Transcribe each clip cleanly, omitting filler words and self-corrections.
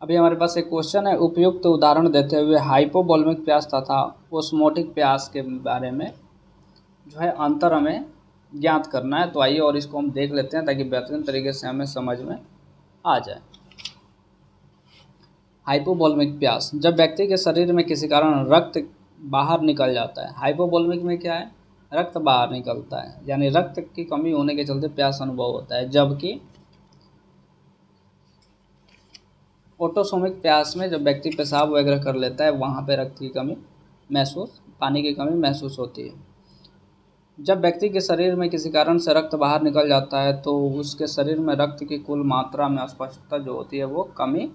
अभी हमारे पास एक क्वेश्चन है, उपयुक्त उदाहरण देते हुए हाइपोवोल्मिक प्यास तथा ओस्मोटिक प्यास के बारे में जो है अंतर हमें ज्ञात करना है। तो आइए और इसको हम देख लेते हैं ताकि बेहतरीन तरीके से हमें समझ में आ जाए। हाइपोवोल्मिक प्यास, जब व्यक्ति के शरीर में किसी कारण रक्त बाहर निकल जाता है। हाइपोवोल्मिक में क्या है, रक्त बाहर निकलता है, यानी रक्त की कमी होने के चलते प्यास अनुभव होता है। जबकि ऑटोसोमिक प्यास में जब व्यक्ति पेशाब वगैरह कर लेता है वहाँ पे रक्त की कमी पानी की कमी महसूस होती है। जब व्यक्ति के शरीर में किसी कारण से रक्त बाहर निकल जाता है तो उसके शरीर में रक्त की कुल मात्रा में अस्पष्टता जो होती है वो कमी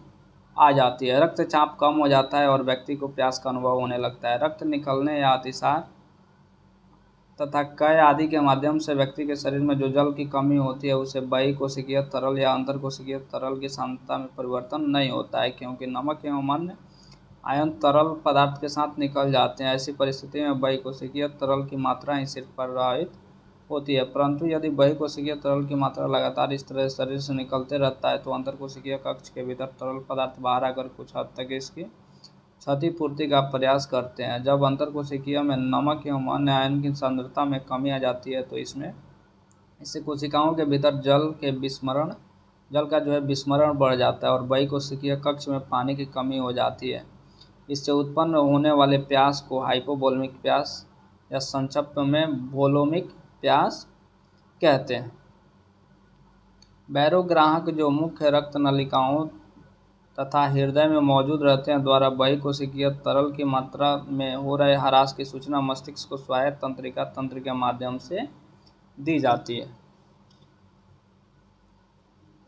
आ जाती है। रक्तचाप कम हो जाता है और व्यक्ति को प्यास का अनुभव होने लगता है। रक्त निकलने या अतिसार तथा क्षय आदि के माध्यम से व्यक्ति के शरीर में जो जल की कमी होती है उसे बहिकोशिकीय तरल या अंतरकोशिकीय तरल की सांद्रता में परिवर्तन नहीं होता है, क्योंकि नमक एवं अन्य आयन तरल पदार्थ के साथ निकल जाते हैं। ऐसी परिस्थिति में बहिकोशिकीय तरल की मात्रा ही सिर्फ प्रभावित होती है। परंतु यदि बहिकोशिकीय तरल की मात्रा लगातार इस तरह शरीर से निकलते रहता है तो अंतरकोशिकीय कक्ष के भीतर तरल पदार्थ बाहर आकर कुछ हद तक इसकी क्षतिपूर्ति का प्रयास करते हैं। जब अंतरकोशिकीय में नमक एवं अन्य आयन की सांद्रता में कमी आ जाती है तो इससे कोशिकाओं के भीतर जल का जो है विस्मरण बढ़ जाता है और बहिकोशिकीय कक्ष में पानी की कमी हो जाती है। इससे उत्पन्न होने वाले प्यास को हाइपोवोल्मिक प्यास या संक्षिप्त में वोलोमिक प्यास कहते हैं। बैरोग्राहक जो मुख्य रक्त नलिकाओं तथा हृदय में मौजूद रहते हैं द्वारा बहिकोशिकीय तरल की मात्रा में हो रहे ह्रास की सूचना मस्तिष्क को स्वायत्त तंत्रिका तंत्र के माध्यम से दी जाती है।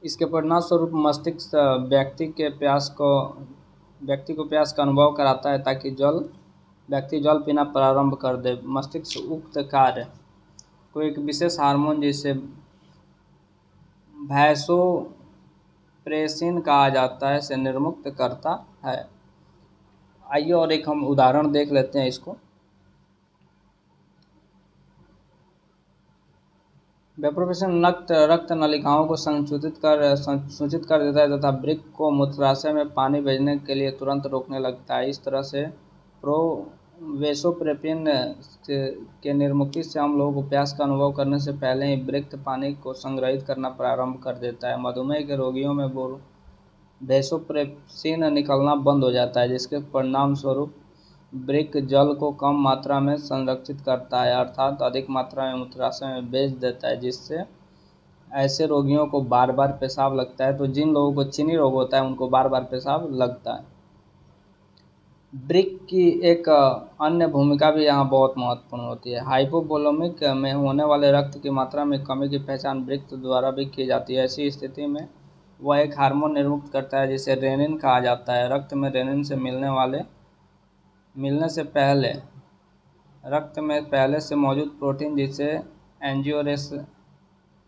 इसके परिणामस्वरूप मस्तिष्क व्यक्ति को प्यास का अनुभव कराता है ताकि व्यक्ति जल पीना प्रारंभ कर दे। मस्तिष्क उक्त कार्य को एक विशेष हार्मोन जिसे वैसोप्रेसिन कहा जाता है से निर्मुक्त करता है। आइए और एक हम उदाहरण देख लेते हैं इसको। वैसोप्रेसिन रक्त नलिकाओं को सूचित कर देता है तथा वृक्क को मूत्राशय में पानी भेजने के लिए तुरंत रोकने लगता है। इस तरह से वैसोप्रेसिन के निर्मुक्ति से हम लोगों को प्यास का अनुभव करने से पहले ही वृक्क पानी को संग्रहित करना प्रारंभ कर देता है। मधुमेह के रोगियों में वैसोप्रेसिन निकलना बंद हो जाता है, जिसके परिणाम स्वरूप वृक्क जल को कम मात्रा में संरक्षित करता है, अर्थात अधिक मात्रा में मूत्राशय में भेज देता है, जिससे ऐसे रोगियों को बार बार पेशाब लगता है। तो जिन लोगों को चीनी रोग होता है उनको बार बार पेशाब लगता है। वृक्क की एक अन्य भूमिका भी यहाँ बहुत महत्वपूर्ण होती है। हाइपोवोलेमिक में होने वाले रक्त की मात्रा में कमी की पहचान वृक्क द्वारा भी की जाती है। ऐसी स्थिति में वह एक हार्मोन निर्मुक्त करता है जिसे रेनिन कहा जाता है। रक्त में रेनिन से रक्त में पहले से मौजूद प्रोटीन जिसे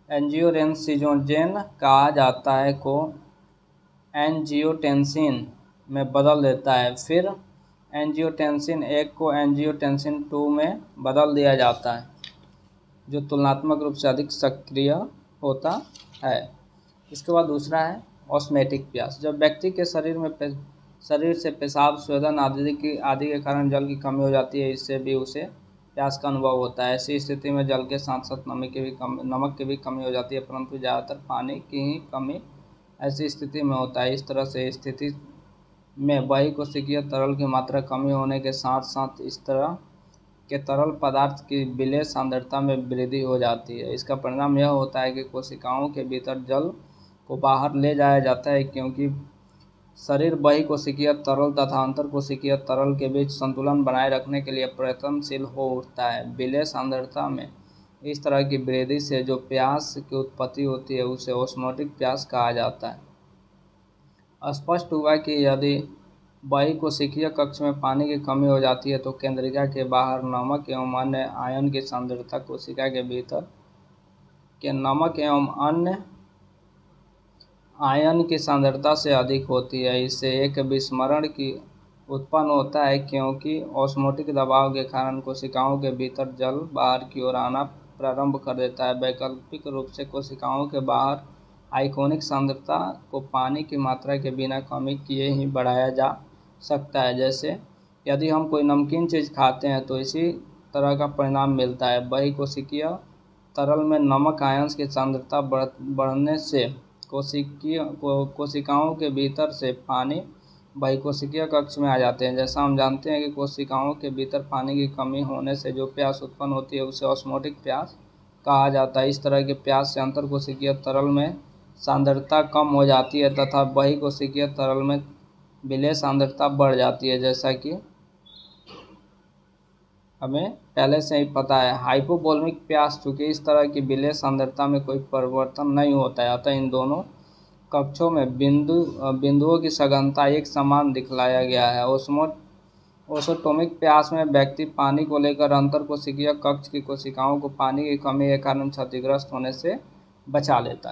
एंजियोटेंसिनोजेन कहा जाता है को एंजियोटेंसिन में बदल देता है। फिर एंजियोटेंसिन 1 को एंजियोटेंसिन 2 में बदल दिया जाता है, जो तुलनात्मक रूप से अधिक सक्रिय होता है। इसके बाद दूसरा है ऑस्मेटिक प्यास। जब व्यक्ति के शरीर से पेशाब, स्वेदन आदि के कारण जल की कमी हो जाती है, इससे भी उसे प्यास का अनुभव होता है। ऐसी स्थिति में जल के साथ साथ नमक की भी कमी हो जाती है, परंतु ज़्यादातर पानी की ही कमी ऐसी स्थिति में होता है। इस तरह से स्थिति में बहिकोशिकीय तरल की मात्रा कमी होने के साथ साथ इस तरह के तरल पदार्थ की विलेय सांद्रता में वृद्धि हो जाती है। इसका परिणाम यह होता है कि कोशिकाओं के भीतर जल को बाहर ले जाया जाता है, क्योंकि शरीर बहिकोशिकीय तरल तथा अंतरकोशिकीय तरल के बीच संतुलन बनाए रखने के लिए प्रयत्नशील हो उठता है। विलेय सांद्रता में इस तरह की वृद्धि से जो प्यास की उत्पत्ति होती है उसे ऑस्मोटिक प्यास कहा जाता है। स्पष्ट हुआ कि यदि बहिकोशिकीय कक्ष में पानी की कमी हो जाती है तो केंद्रिका के बाहर नमक एवं अन्य आयन की सांद्रता कोशिका के भीतर के नमक एवं अन्य आयन की सांद्रता से अधिक होती है। इससे एक विस्मरण की उत्पन्न होता है, क्योंकि ऑस्मोटिक दबाव के कारण कोशिकाओं के भीतर जल बाहर की ओर आना प्रारंभ कर देता है। वैकल्पिक रूप से कोशिकाओं के बाहर आइकोनिक सांद्रता को पानी की मात्रा के बिना कमी किए ही बढ़ाया जा सकता है। जैसे यदि हम कोई नमकीन चीज़ खाते हैं तो इसी तरह का परिणाम मिलता है। बहिकोशिकीय तरल में नमक आयंस की सांद्रता बढ़ने से कोशिकाओं के भीतर से पानी बहिकोशिकीय कक्ष में आ जाते हैं। जैसा हम जानते हैं कि कोशिकाओं के भीतर पानी की कमी होने से जो प्यास उत्पन्न होती है उसे ऑस्मोटिक प्यास कहा जाता है। इस तरह के प्यास से अंतरकोशिकीय तरल में सांद्रता कम हो जाती है तथा बहिकोशिकीय तरल में विलेय सांद्रता बढ़ जाती है, जैसा कि हमें पहले से ही पता है। हाइपोवोल्मिक प्यास, चूँकि इस तरह की विलेय सांद्रता में कोई परिवर्तन नहीं होता है, अतः इन दोनों कक्षों में बिंदुओं की सघनता एक समान दिखलाया गया है। ओसोटोमिक प्यास में व्यक्ति पानी को लेकर अंतरकोशिकीय कक्ष की कोशिकाओं को पानी की कमी के कारण क्षतिग्रस्त होने से बचा लेता है।